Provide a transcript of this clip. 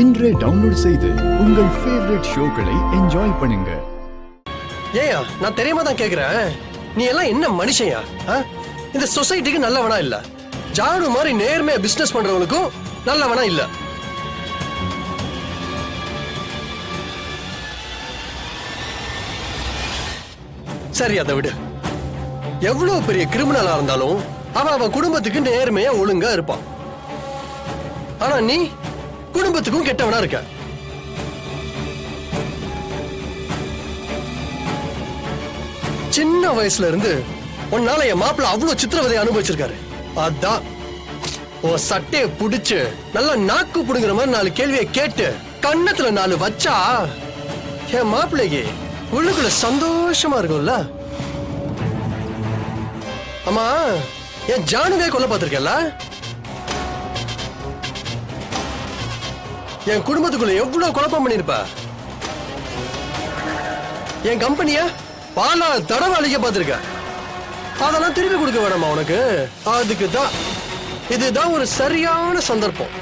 இன்றே டவுன்லோட் செய்து உங்கள் ஃபேவரட் ஷோக்களை என்ஜாய் பண்ணுங்க. ஏயா நான் தெரியாம தான் கேக்குறேன், நீ எல்லாம் என்ன மனுஷயா? இந்த சொசைட்டிக்கு நல்லவனா இல்ல, ஜானு மாதிரி நேர்மையா பிசினஸ் பண்றவங்களுக்கும் நல்லவனா இல்ல. சரி அதை விடு. எவ்வளவு பெரிய கிரிமினலா இருந்தாலும் அவன் குடும்பத்துக்கு நேர்மையா ஒழுங்கா இருப்பான். ஆனா நீ குடும்பத்துக்கும் கெட்டவனா இருக்க. சின்ன வயசுல இருந்து உன்னால என் மாப்பிள்ள அவ்வளவு சித்திரவதை அனுபவிச்சிருக்காரு. அதான் உன் சட்டையை புடிச்சு நல்லா நாக்கு புடுங்குற மாதிரி 4 கேள்வியை கேட்டு கண்ணத்துல 4 வச்சா என் மாப்பிள்ளைக்கு உள்ளுக்குள்ள சந்தோஷமா இருக்கும்ல. ஆமா, என் ஜானுவே கொல்ல பார்த்திருக்கல. என் குடும்பத்துக்குள்ள எவ்வளவு குழப்பம் பண்ணிருப்ப. என் கம்பெனிய பல தடவை அழிக்க பார்த்திருக்க. அதெல்லாம் திருப்பி கொடுக்க வேணாமா உனக்கு? அதுக்கு தான் இதுதான் ஒரு சரியான சந்தர்ப்பம்.